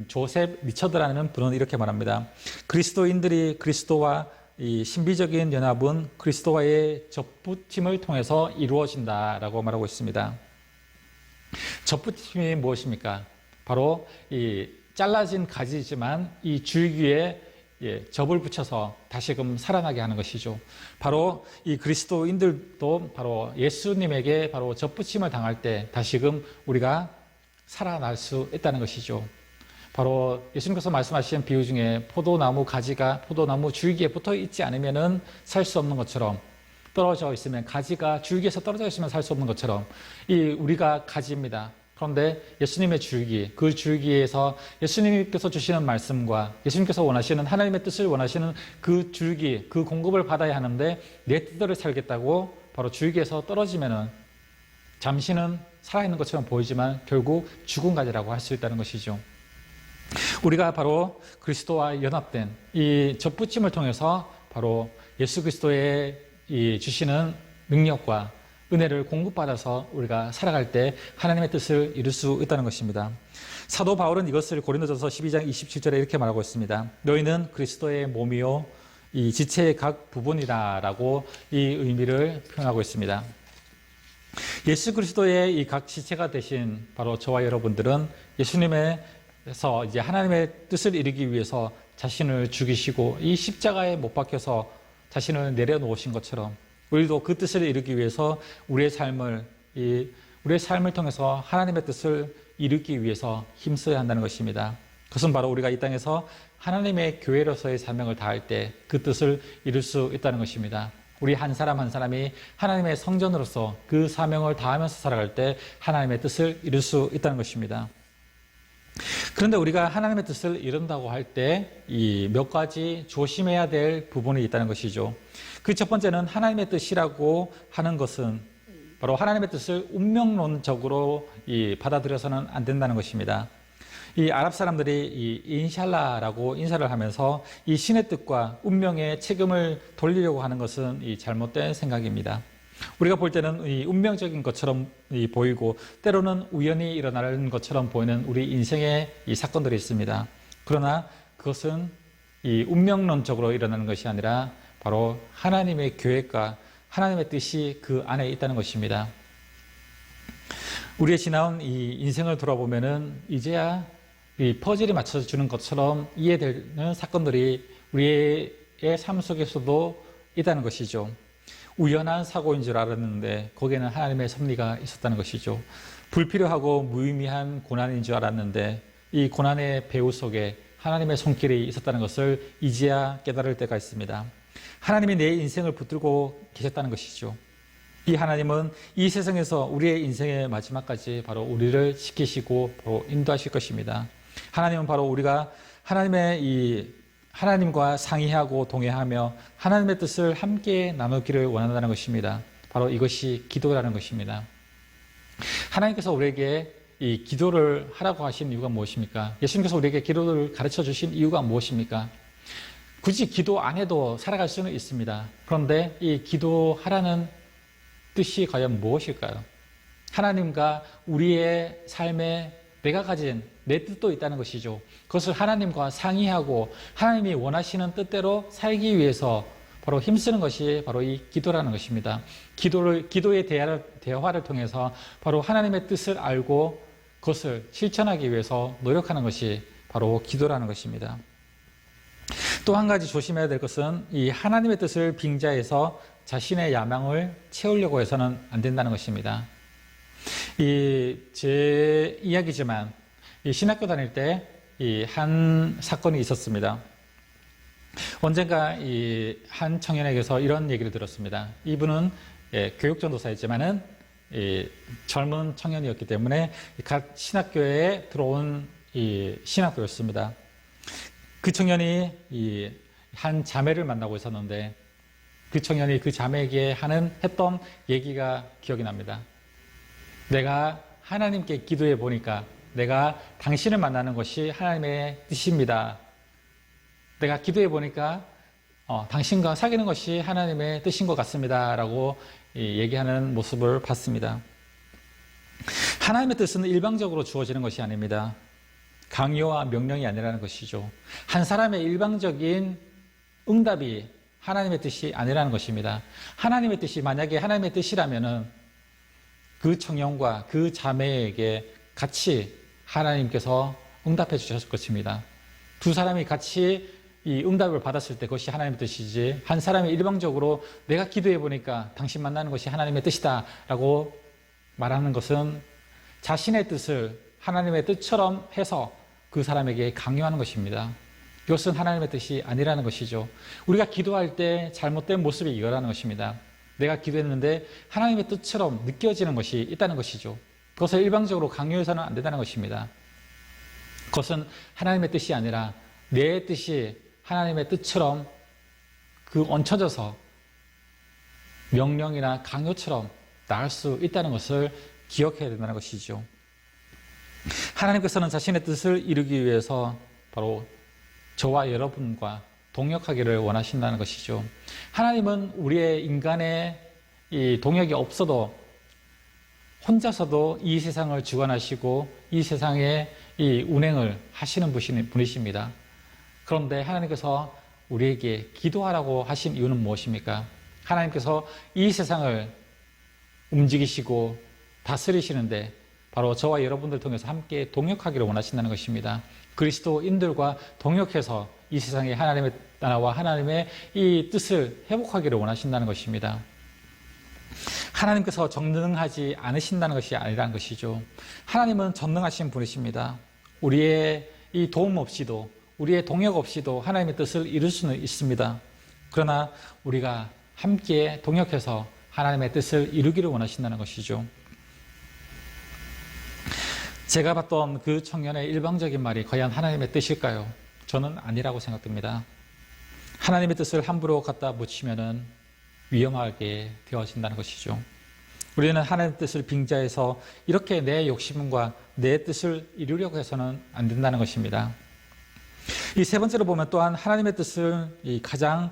조셉 리처드라는 분은 이렇게 말합니다. 그리스도인들이 그리스도와 이 신비적인 연합은 그리스도와의 접붙임을 통해서 이루어진다라고 말하고 있습니다. 접붙임이 무엇입니까? 바로 이 잘라진 가지지만 이 줄기에 접을 붙여서 다시금 살아나게 하는 것이죠. 바로 이 그리스도인들도 바로 예수님에게 바로 접붙임을 당할 때 다시금 우리가 살아날 수 있다는 것이죠. 바로 예수님께서 말씀하신 비유 중에 포도나무 가지가 포도나무 줄기에 붙어 있지 않으면 살 수 없는 것처럼, 떨어져 있으면, 가지가 줄기에서 떨어져 있으면 살 수 없는 것처럼 우리가 가지입니다. 그런데 예수님의 줄기, 그 줄기에서 예수님께서 주시는 말씀과 예수님께서 원하시는 하나님의 뜻을 원하시는 그 줄기, 그 공급을 받아야 하는데 내 뜻대로 살겠다고 바로 줄기에서 떨어지면은 잠시는 살아있는 것처럼 보이지만 결국 죽은 가지라고 할 수 있다는 것이죠. 우리가 바로 그리스도와 연합된 이 접붙임을 통해서 바로 예수 그리스도의 주시는 능력과 은혜를 공급받아서 우리가 살아갈 때 하나님의 뜻을 이룰 수 있다는 것입니다. 사도 바울은 이것을 고린도전서 12장 27절에 이렇게 말하고 있습니다. 너희는 그리스도의 몸이요 이 지체의 각 부분이다라고 이 의미를 표현하고 있습니다. 예수 그리스도의 이 각 지체가 되신 바로 저와 여러분들은 예수님에서 이제 하나님의 뜻을 이루기 위해서 자신을 죽이시고 이 십자가에 못 박혀서 자신을 내려놓으신 것처럼 우리도 그 뜻을 이루기 위해서 우리의 삶을 통해서 하나님의 뜻을 이루기 위해서 힘써야 한다는 것입니다. 그것은 바로 우리가 이 땅에서 하나님의 교회로서의 사명을 다할 때 그 뜻을 이룰 수 있다는 것입니다. 우리 한 사람 한 사람이 하나님의 성전으로서 그 사명을 다하면서 살아갈 때 하나님의 뜻을 이룰 수 있다는 것입니다. 그런데 우리가 하나님의 뜻을 이룬다고 할 때 이 몇 가지 조심해야 될 부분이 있다는 것이죠. 그 첫 번째는 하나님의 뜻이라고 하는 것은 바로 하나님의 뜻을 운명론적으로 받아들여서는 안 된다는 것입니다. 이 아랍 사람들이 이 인샬라라고 인사를 하면서 이 신의 뜻과 운명의 책임을 돌리려고 하는 것은 이 잘못된 생각입니다. 우리가 볼 때는 이 운명적인 것처럼 보이고 때로는 우연히 일어나는 것처럼 보이는 우리 인생의 이 사건들이 있습니다. 그러나 그것은 이 운명론적으로 일어나는 것이 아니라 바로 하나님의 계획과 하나님의 뜻이 그 안에 있다는 것입니다. 우리의 지나온 이 인생을 돌아보면은 이제야 이 퍼즐이 맞춰주는 것처럼 이해되는 사건들이 우리의 삶 속에서도 있다는 것이죠. 우연한 사고인 줄 알았는데 거기에는 하나님의 섭리가 있었다는 것이죠. 불필요하고 무의미한 고난인 줄 알았는데 이 고난의 배후 속에 하나님의 손길이 있었다는 것을 이제야 깨달을 때가 있습니다. 하나님이 내 인생을 붙들고 계셨다는 것이죠. 이 하나님은 이 세상에서 우리의 인생의 마지막까지 바로 우리를 지키시고 바로 인도하실 것입니다. 하나님은 바로 우리가 하나님과 상의하고 동의하며 하나님의 뜻을 함께 나누기를 원한다는 것입니다. 바로 이것이 기도라는 것입니다. 하나님께서 우리에게 이 기도를 하라고 하신 이유가 무엇입니까? 예수님께서 우리에게 기도를 가르쳐 주신 이유가 무엇입니까? 굳이 기도 안 해도 살아갈 수는 있습니다. 그런데 이 기도하라는 뜻이 과연 무엇일까요? 하나님과 우리의 삶에 내가 가진 내 뜻도 있다는 것이죠. 그것을 하나님과 상의하고 하나님이 원하시는 뜻대로 살기 위해서 바로 힘쓰는 것이 바로 이 기도라는 것입니다. 기도의 대화를 통해서 바로 하나님의 뜻을 알고 그것을 실천하기 위해서 노력하는 것이 바로 기도라는 것입니다. 또 한 가지 조심해야 될 것은 이 하나님의 뜻을 빙자해서 자신의 야망을 채우려고 해서는 안 된다는 것입니다. 제 이야기지만 이 신학교 다닐 때 한 사건이 있었습니다. 언젠가 한 청년에게서 이런 얘기를 들었습니다. 이분은 교육전도사였지만은 젊은 청년이었기 때문에 갓 신학교에 들어온 신학교였습니다. 그 청년이 한 자매를 만나고 있었는데 그 청년이 그 자매에게 했던 얘기가 기억이 납니다. 내가 하나님께 기도해 보니까 내가 당신을 만나는 것이 하나님의 뜻입니다. 내가 기도해 보니까 당신과 사귀는 것이 하나님의 뜻인 것 같습니다. 라고 얘기하는 모습을 봤습니다. 하나님의 뜻은 일방적으로 주어지는 것이 아닙니다. 강요와 명령이 아니라는 것이죠. 한 사람의 일방적인 응답이 하나님의 뜻이 아니라는 것입니다. 하나님의 뜻이 만약에 하나님의 뜻이라면은 그 청년과 그 자매에게 같이 하나님께서 응답해 주셨을 것입니다. 두 사람이 같이 이 응답을 받았을 때 그것이 하나님의 뜻이지 한 사람이 일방적으로 내가 기도해 보니까 당신 만나는 것이 하나님의 뜻이다 라고 말하는 것은 자신의 뜻을 하나님의 뜻처럼 해서 그 사람에게 강요하는 것입니다. 이것은 하나님의 뜻이 아니라는 것이죠. 우리가 기도할 때 잘못된 모습이 이거라는 것입니다. 내가 기도했는데 하나님의 뜻처럼 느껴지는 것이 있다는 것이죠. 그것을 일방적으로 강요해서는 안 된다는 것입니다. 그것은 하나님의 뜻이 아니라 내 뜻이 하나님의 뜻처럼 얹혀져서 명령이나 강요처럼 나을 수 있다는 것을 기억해야 된다는 것이죠. 하나님께서는 자신의 뜻을 이루기 위해서 바로 저와 여러분과 동역하기를 원하신다는 것이죠. 하나님은 우리의 인간의 이 동역이 없어도 혼자서도 이 세상을 주관하시고 이 세상의 이 운행을 하시는 분이십니다. 그런데 하나님께서 우리에게 기도하라고 하신 이유는 무엇입니까? 하나님께서 이 세상을 움직이시고 다스리시는데 바로 저와 여러분들 통해서 함께 동역하기를 원하신다는 것입니다. 그리스도인들과 동역해서 이 세상에 하나님의 나라와 하나님의 이 뜻을 회복하기를 원하신다는 것입니다. 하나님께서 전능하지 않으신다는 것이 아니라는 것이죠. 하나님은 전능하신 분이십니다. 우리의 이 도움 없이도, 우리의 동역 없이도 하나님의 뜻을 이룰 수는 있습니다. 그러나 우리가 함께 동역해서 하나님의 뜻을 이루기를 원하신다는 것이죠. 제가 봤던 그 청년의 일방적인 말이 과연 하나님의 뜻일까요? 저는 아니라고 생각됩니다. 하나님의 뜻을 함부로 갖다 붙이면은 위험하게 되어진다는 것이죠. 우리는 하나님의 뜻을 빙자해서 이렇게 내 욕심과 내 뜻을 이루려고 해서는 안 된다는 것입니다. 이 세 번째로 보면 또한 하나님의 뜻을 가장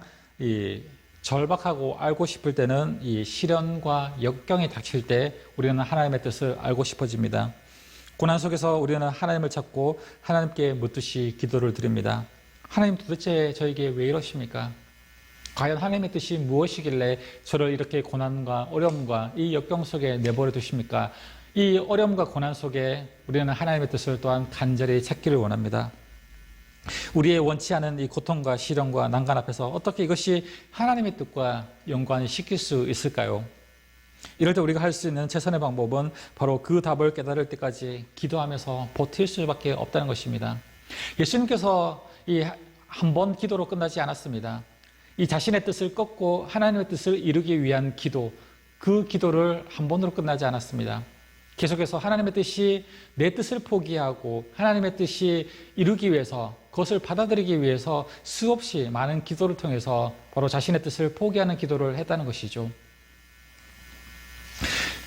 절박하고 알고 싶을 때는 이 시련과 역경이 닥칠 때 우리는 하나님의 뜻을 알고 싶어집니다. 고난 속에서 우리는 하나님을 찾고 하나님께 묻듯이 기도를 드립니다. 하나님 도대체 저에게 왜 이러십니까? 과연 하나님의 뜻이 무엇이길래 저를 이렇게 고난과 어려움과 이 역경 속에 내버려 두십니까? 이 어려움과 고난 속에 우리는 하나님의 뜻을 또한 간절히 찾기를 원합니다. 우리의 원치 않은 이 고통과 시련과 난간 앞에서 어떻게 이것이 하나님의 뜻과 연관이 시킬 수 있을까요? 이럴 때 우리가 할 수 있는 최선의 방법은 바로 그 답을 깨달을 때까지 기도하면서 버틸 수밖에 없다는 것입니다. 예수님께서 이 한 번 기도로 끝나지 않았습니다. 이 자신의 뜻을 꺾고 하나님의 뜻을 이루기 위한 기도, 그 기도를 한 번으로 끝나지 않았습니다. 계속해서 하나님의 뜻이 내 뜻을 포기하고 하나님의 뜻이 이루기 위해서, 그것을 받아들이기 위해서 수없이 많은 기도를 통해서 바로 자신의 뜻을 포기하는 기도를 했다는 것이죠.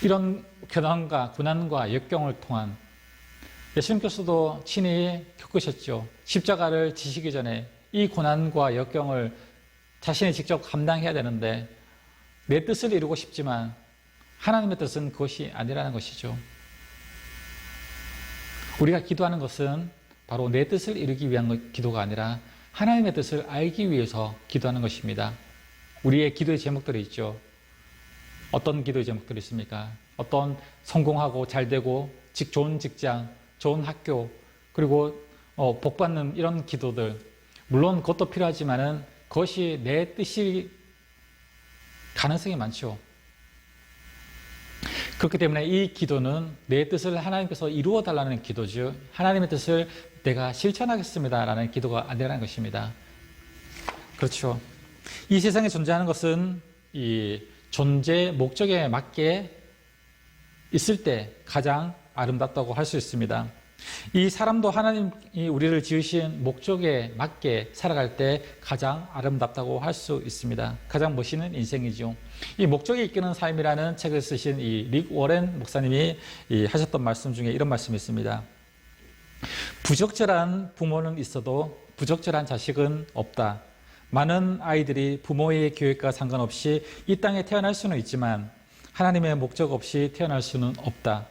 이런 고난과 역경을 통한 예수님께서도 친히 겪으셨죠. 십자가를 지시기 전에 이 고난과 역경을 자신이 직접 감당해야 되는데 내 뜻을 이루고 싶지만 하나님의 뜻은 그것이 아니라는 것이죠. 우리가 기도하는 것은 바로 내 뜻을 이루기 위한 기도가 아니라 하나님의 뜻을 알기 위해서 기도하는 것입니다. 우리의 기도의 제목들이 있죠. 어떤 기도의 제목들이 있습니까? 어떤 성공하고 잘되고 좋은 직장, 좋은 학교, 그리고 복받는 이런 기도들, 물론 그것도 필요하지만은 그것이 내 뜻이 가능성이 많죠. 그렇기 때문에 이 기도는 내 뜻을 하나님께서 이루어 달라는 기도죠. 하나님의 뜻을 내가 실천하겠습니다라는 기도가 아니라는 것입니다. 그렇죠. 이 세상에 존재하는 것은 이 존재 목적에 맞게 있을 때 가장 아름답다고 할 수 있습니다. 이 사람도 하나님이 우리를 지으신 목적에 맞게 살아갈 때 가장 아름답다고 할 수 있습니다. 가장 멋있는 인생이죠. 이 목적이 이끄는 삶이라는 책을 쓰신 이 릭 워렌 목사님이 하셨던 말씀 중에 이런 말씀이 있습니다. 부적절한 부모는 있어도 부적절한 자식은 없다. 많은 아이들이 부모의 계획과 상관없이 이 땅에 태어날 수는 있지만 하나님의 목적 없이 태어날 수는 없다.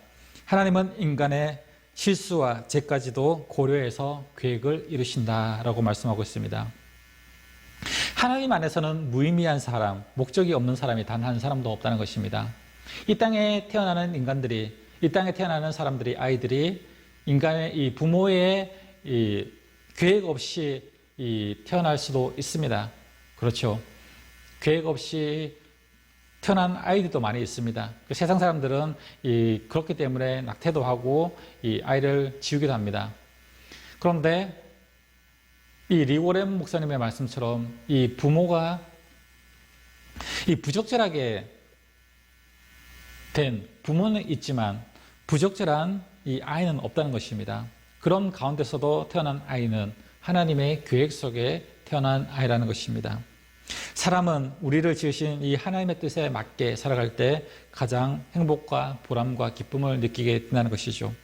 하나님은 인간의 실수와 죄까지도 고려해서 계획을 이루신다라고 말씀하고 있습니다. 하나님 안에서는 무의미한 사람, 목적이 없는 사람이 단 한 사람도 없다는 것입니다. 이 땅에 태어나는 인간들이, 이 땅에 태어나는 사람들이, 아이들이 인간의 이 부모의 이 계획 없이 태어날 수도 있습니다. 그렇죠. 계획 없이 태어난 아이들도 많이 있습니다. 세상 사람들은 그렇기 때문에 낙태도 하고 이 아이를 지우기도 합니다. 그런데 이 리워렌 목사님의 말씀처럼 이 부모가 이 부적절하게 된 부모는 있지만 부적절한 이 아이는 없다는 것입니다. 그런 가운데서도 태어난 아이는 하나님의 계획 속에 태어난 아이라는 것입니다. 사람은 우리를 지으신 이 하나님의 뜻에 맞게 살아갈 때 가장 행복과 보람과 기쁨을 느끼게 된다는 것이죠.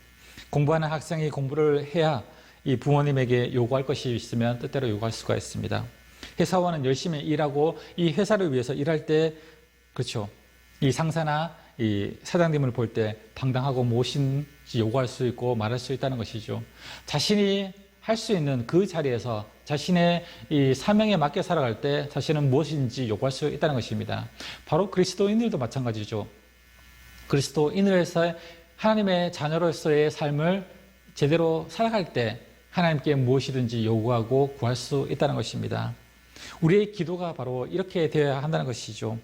공부하는 학생이 공부를 해야 이 부모님에게 요구할 것이 있으면 뜻대로 요구할 수가 있습니다. 회사원은 열심히 일하고 이 회사를 위해서 일할 때, 그렇죠. 이 상사나 이 사장님을 볼 때 당당하고 무엇인지 요구할 수 있고 말할 수 있다는 것이죠. 자신이 할 수 있는 그 자리에서 자신의 이 사명에 맞게 살아갈 때 자신은 무엇인지 요구할 수 있다는 것입니다. 바로 그리스도인들도 마찬가지죠. 그리스도인으로서 하나님의 자녀로서의 삶을 제대로 살아갈 때 하나님께 무엇이든지 요구하고 구할 수 있다는 것입니다. 우리의 기도가 바로 이렇게 되어야 한다는 것이죠.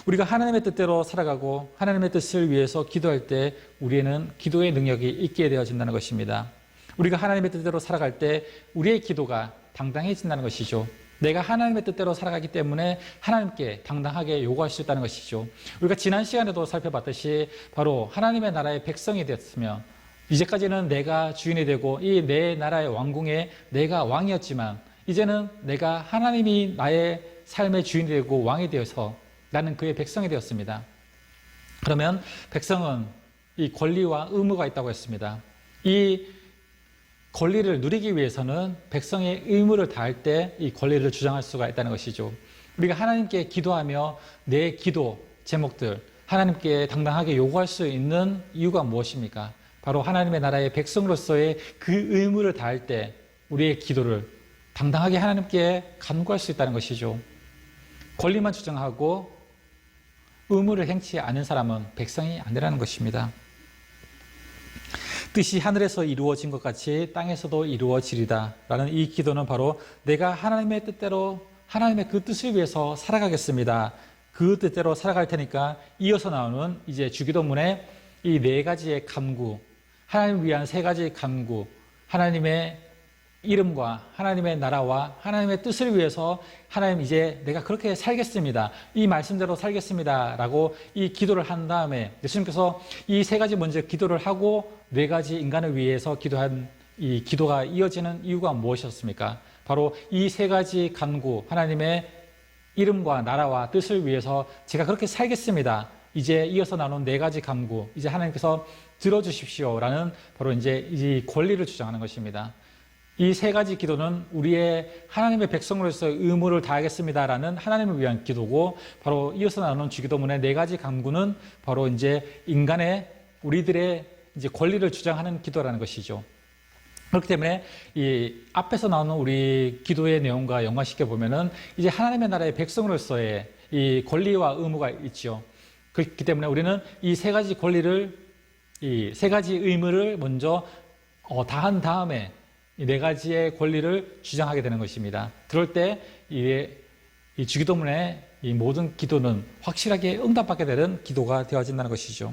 우리가 하나님의 뜻대로 살아가고 하나님의 뜻을 위해서 기도할 때 우리에는 기도의 능력이 있게 되어진다는 것입니다. 우리가 하나님의 뜻대로 살아갈 때 우리의 기도가 당당해진다는 것이죠. 내가 하나님의 뜻대로 살아가기 때문에 하나님께 당당하게 요구할 수 있다는 것이죠. 우리가 지난 시간에도 살펴봤듯이 바로 하나님의 나라의 백성이 되었으며 이제까지는 내가 주인이 되고 이 내 나라의 왕궁에 내가 왕이었지만 이제는 내가 하나님이 나의 삶의 주인이 되고 왕이 되어서 나는 그의 백성이 되었습니다. 그러면 백성은 이 권리와 의무가 있다고 했습니다. 이 권리를 누리기 위해서는 백성의 의무를 다할 때 이 권리를 주장할 수가 있다는 것이죠. 우리가 하나님께 기도하며 내 기도 제목들 하나님께 당당하게 요구할 수 있는 이유가 무엇입니까? 바로 하나님의 나라의 백성으로서의 그 의무를 다할 때 우리의 기도를 당당하게 하나님께 간구할 수 있다는 것이죠. 권리만 주장하고 의무를 행치 않은 사람은 백성이 아니라는 것입니다. 뜻이 하늘에서 이루어진 것 같이 땅에서도 이루어지리다 라는 이 기도는 바로 내가 하나님의 뜻대로 하나님의 그 뜻을 위해서 살아가겠습니다. 그 뜻대로 살아갈 테니까 이어서 나오는 이제 주기도문에 이 네 가지의 간구, 하나님을 위한 세 가지 간구, 하나님의 이름과 하나님의 나라와 하나님의 뜻을 위해서 하나님 이제 내가 그렇게 살겠습니다. 이 말씀대로 살겠습니다. 라고 이 기도를 한 다음에 예수님께서 이 세 가지 먼저 기도를 하고 네 가지 인간을 위해서 기도한 이 기도가 이어지는 이유가 무엇이었습니까? 바로 이 세 가지 간구, 하나님의 이름과 나라와 뜻을 위해서 제가 그렇게 살겠습니다. 이제 이어서 나눈 네 가지 간구, 이제 하나님께서 들어주십시오. 라는 바로 이제 이 권리를 주장하는 것입니다. 이 세 가지 기도는 우리의 하나님의 백성으로서 의무를 다하겠습니다라는 하나님을 위한 기도고, 바로 이어서 나누는 주기도문의 네 가지 간구는 바로 이제 인간의 우리들의 이제 권리를 주장하는 기도라는 것이죠. 그렇기 때문에 이 앞에서 나오는 우리 기도의 내용과 연관시켜 보면은 이제 하나님의 나라의 백성으로서의 이 권리와 의무가 있죠. 그렇기 때문에 우리는 이 세 가지 권리를, 이 세 가지 의무를 먼저 다한 다음에 이 네 가지의 권리를 주장하게 되는 것입니다. 그럴 때 이 주기도문의 이 모든 기도는 확실하게 응답받게 되는 기도가 되어진다는 것이죠.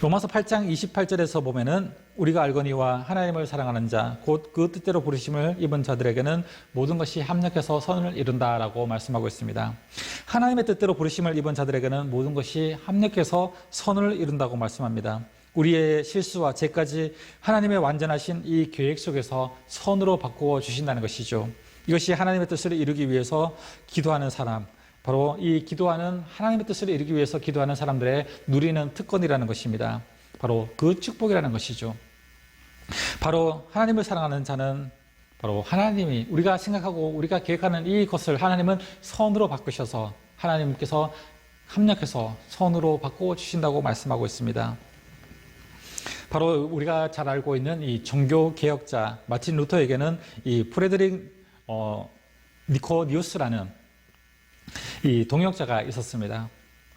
로마서 8장 28절에서 보면은 우리가 알거니와 하나님을 사랑하는 자 곧 그 뜻대로 부르심을 입은 자들에게는 모든 것이 합력해서 선을 이룬다라고 말씀하고 있습니다. 하나님의 뜻대로 부르심을 입은 자들에게는 모든 것이 합력해서 선을 이룬다고 말씀합니다. 우리의 실수와 죄까지 하나님의 완전하신 이 계획 속에서 선으로 바꾸어 주신다는 것이죠. 이것이 하나님의 뜻을 이루기 위해서 기도하는 사람, 바로 이 기도하는 하나님의 뜻을 이루기 위해서 기도하는 사람들의 누리는 특권이라는 것입니다. 바로 그 축복이라는 것이죠. 바로 하나님을 사랑하는 자는 바로 하나님이 우리가 생각하고 우리가 계획하는 이것을 하나님은 선으로 바꾸셔서 하나님께서 합력해서 선으로 바꾸어 주신다고 말씀하고 있습니다. 바로 우리가 잘 알고 있는 이 종교 개혁자 마틴 루터에게는 이 프레드릭 니코디우스라는 이 동역자가 있었습니다.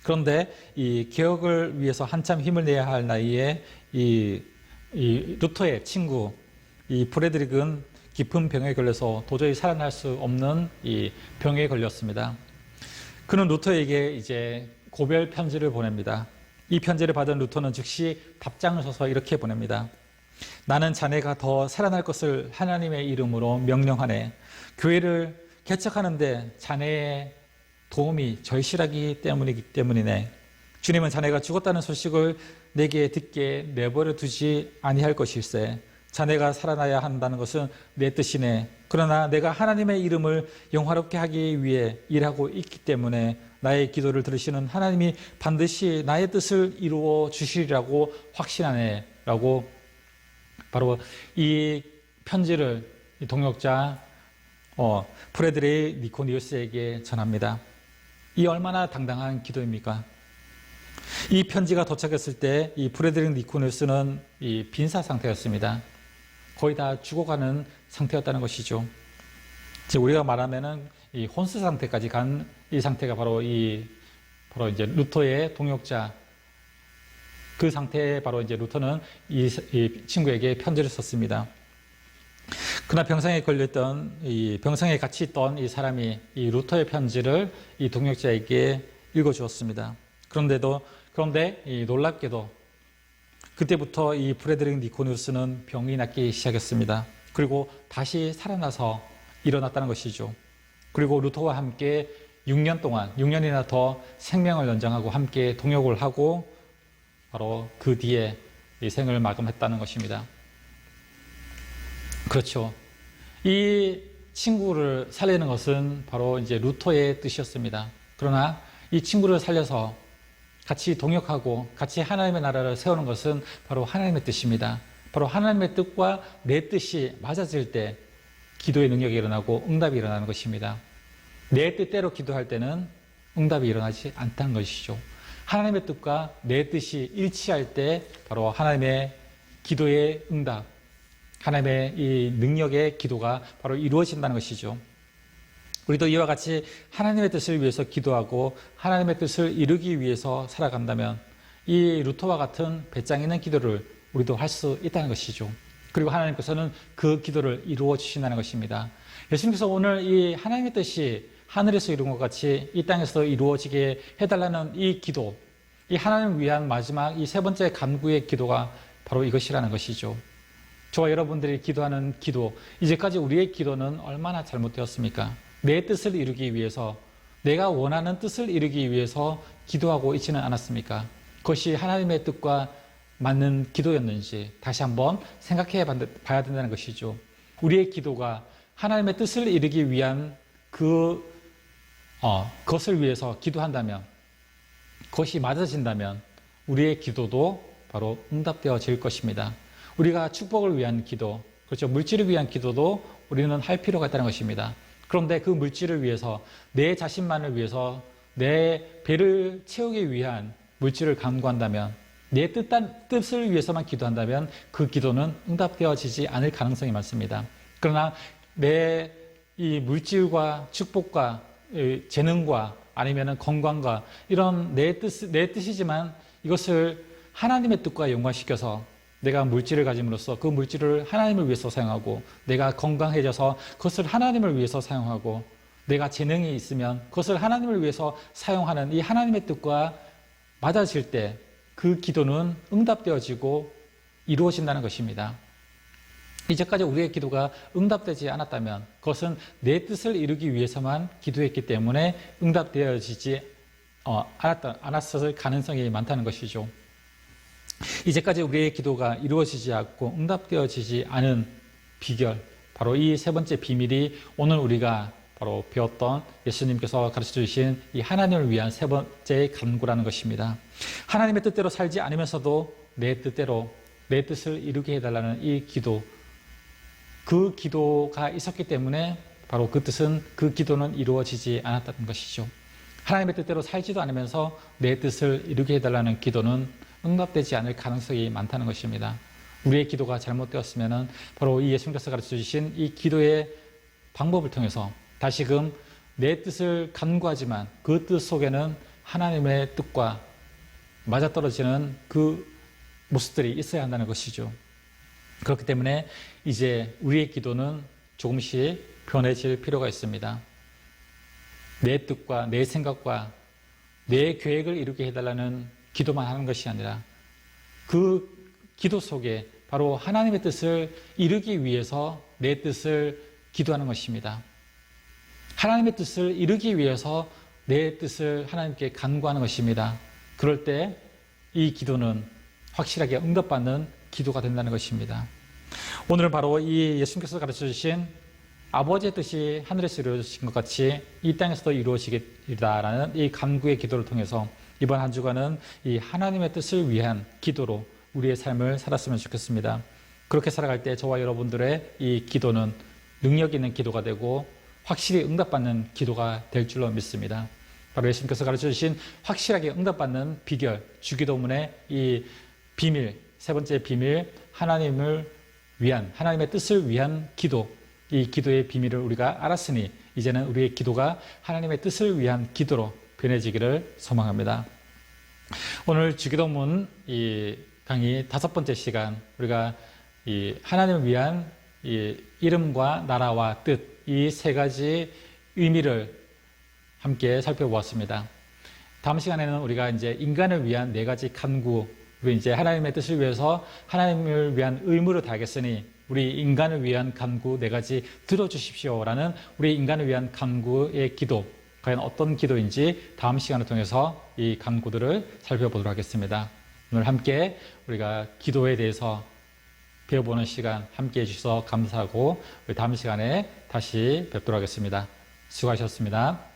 그런데 이 개혁을 위해서 한참 힘을 내야 할 나이에 이 루터의 친구 이 프레드릭은 깊은 병에 걸려서 도저히 살아날 수 없는 이 병에 걸렸습니다. 그는 루터에게 이제 고별 편지를 보냅니다. 이 편지를 받은 루터는 즉시 답장을 써서 이렇게 보냅니다. 나는 자네가 더 살아날 것을 하나님의 이름으로 명령하네. 교회를 개척하는데 자네의 도움이 절실하기 때문이기 때문이네. 주님은 자네가 죽었다는 소식을 내게 듣게 내버려 두지 아니할 것일세. 자네가 살아나야 한다는 것은 내 뜻이네. 그러나 내가 하나님의 이름을 영화롭게 하기 위해 일하고 있기 때문에 나의 기도를 들으시는 하나님이 반드시 나의 뜻을 이루어 주시리라고 확신하네. 라고 바로 이 편지를 이 동역자 프레드릭 니코디우스에게 전합니다. 이 얼마나 당당한 기도입니까? 이 편지가 도착했을 때 이 프레드릭 니코디우스는 이 빈사 상태였습니다. 거의 다 죽어가는 상태였다는 것이죠. 즉 우리가 말하면은 이 혼수 상태까지 간 이 상태가 바로 이제 루터의 동역자, 그 상태에 바로 이제 루터는 이 친구에게 편지를 썼습니다. 그러나 병상에 걸렸던 병상에 같이 있던 이 사람이 이 루터의 편지를 이 동역자에게 읽어주었습니다. 그런데 이 놀랍게도 그때부터 이 프레드릭 니코누스는 병이 낫기 시작했습니다. 그리고 다시 살아나서 일어났다는 것이죠. 그리고 루터와 함께 6년이나 더 생명을 연장하고 함께 동역을 하고 바로 그 뒤에 이 생을 마감했다는 것입니다. 그렇죠. 이 친구를 살리는 것은 바로 이제 루터의 뜻이었습니다. 그러나 이 친구를 살려서 같이 동역하고 같이 하나님의 나라를 세우는 것은 바로 하나님의 뜻입니다. 바로 하나님의 뜻과 내 뜻이 맞아질 때 기도의 능력이 일어나고 응답이 일어나는 것입니다. 내 뜻대로 기도할 때는 응답이 일어나지 않다는 것이죠. 하나님의 뜻과 내 뜻이 일치할 때 바로 하나님의 기도의 응답, 하나님의 이 능력의 기도가 바로 이루어진다는 것이죠. 우리도 이와 같이 하나님의 뜻을 위해서 기도하고 하나님의 뜻을 이루기 위해서 살아간다면 이 루터와 같은 배짱 있는 기도를 우리도 할 수 있다는 것이죠. 그리고 하나님께서는 그 기도를 이루어 주신다는 것입니다. 예수님께서 오늘 이 하나님의 뜻이 하늘에서 이룬 것 같이 이 땅에서 이루어지게 해달라는 이 기도, 이 하나님을 위한 마지막 이 세 번째 간구의 기도가 바로 이것이라는 것이죠. 저와 여러분들이 기도하는 기도, 이제까지 우리의 기도는 얼마나 잘못되었습니까? 내 뜻을 이루기 위해서, 내가 원하는 뜻을 이루기 위해서 기도하고 있지는 않았습니까? 그것이 하나님의 뜻과 맞는 기도였는지 다시 한번 생각해 봐야 된다는 것이죠. 우리의 기도가 하나님의 뜻을 이루기 위한 그것을 위해서 기도한다면, 그것이 맞아진다면 우리의 기도도 바로 응답되어질 것입니다. 우리가 축복을 위한 기도, 그렇죠. 물질을 위한 기도도 우리는 할 필요가 있다는 것입니다. 그런데 그 물질을 위해서, 내 자신만을 위해서, 내 배를 채우기 위한 물질을 간구한다면, 내 뜻을 위해서만 기도한다면 그 기도는 응답되어지지 않을 가능성이 많습니다. 그러나 내 이 물질과 축복과 재능과 아니면 건강과 이런 내 뜻이지만 이것을 하나님의 뜻과 연관시켜서 내가 물질을 가짐으로써 그 물질을 하나님을 위해서 사용하고, 내가 건강해져서 그것을 하나님을 위해서 사용하고, 내가 재능이 있으면 그것을 하나님을 위해서 사용하는 이 하나님의 뜻과 맞아질 때 그 기도는 응답되어지고 이루어진다는 것입니다. 이제까지 우리의 기도가 응답되지 않았다면 그것은 내 뜻을 이루기 위해서만 기도했기 때문에 응답되어지지 않았을 가능성이 많다는 것이죠. 이제까지 우리의 기도가 이루어지지 않고 응답되어지지 않은 비결, 바로 이 세 번째 비밀이 오늘 우리가 바로 배웠던 예수님께서 가르쳐 주신 이 하나님을 위한 세 번째 간구라는 것입니다. 하나님의 뜻대로 살지 않으면서도 내 뜻대로 내 뜻을 이루게 해달라는 이 기도, 그 기도가 있었기 때문에 바로 그 기도는 이루어지지 않았다는 것이죠. 하나님의 뜻대로 살지도 않으면서 내 뜻을 이루게 해달라는 기도는 응답되지 않을 가능성이 많다는 것입니다. 우리의 기도가 잘못되었으면 바로 이 예수님께서 가르쳐 주신 이 기도의 방법을 통해서 다시금 내 뜻을 간구하지만 그 뜻 속에는 하나님의 뜻과 맞아떨어지는 그 모습들이 있어야 한다는 것이죠. 그렇기 때문에 이제 우리의 기도는 조금씩 변해질 필요가 있습니다. 내 뜻과 내 생각과 내 계획을 이루게 해달라는 기도만 하는 것이 아니라 그 기도 속에 바로 하나님의 뜻을 이루기 위해서 내 뜻을 기도하는 것입니다. 하나님의 뜻을 이루기 위해서 내 뜻을 하나님께 간구하는 것입니다. 그럴 때 이 기도는 확실하게 응답받는 기도가 된다는 것입니다. 오늘은 바로 이 예수님께서 가르쳐 주신 아버지의 뜻이 하늘에서 이루어진 것 같이 이 땅에서도 이루어지겠다라는 이 간구의 기도를 통해서 이번 한 주간은 이 하나님의 뜻을 위한 기도로 우리의 삶을 살았으면 좋겠습니다. 그렇게 살아갈 때 저와 여러분들의 이 기도는 능력 있는 기도가 되고 확실히 응답받는 기도가 될 줄로 믿습니다. 바로 예수님께서 가르쳐 주신 확실하게 응답받는 비결, 주기도문의 이 비밀, 세 번째 비밀, 하나님을 위한, 하나님의 뜻을 위한 기도, 이 기도의 비밀을 우리가 알았으니 이제는 우리의 기도가 하나님의 뜻을 위한 기도로 변해지기를 소망합니다. 오늘 주기도문 이 강의 5번째 시간, 우리가 이 하나님을 위한 이 이름과 나라와 뜻, 이 3가지 의미를 함께 살펴보았습니다. 다음 시간에는 우리가 이제 인간을 위한 4가지 간구, 우리 이제 하나님의 뜻을 위해서 하나님을 위한 의무를 다하겠으니 우리 인간을 위한 간구 4가지 들어주십시오라는 우리 인간을 위한 간구의 기도, 과연 어떤 기도인지 다음 시간을 통해서 이 간구들을 살펴보도록 하겠습니다. 오늘 함께 우리가 기도에 대해서 배워보는 시간 함께 해주셔서 감사하고 우리 다음 시간에 다시 뵙도록 하겠습니다. 수고하셨습니다.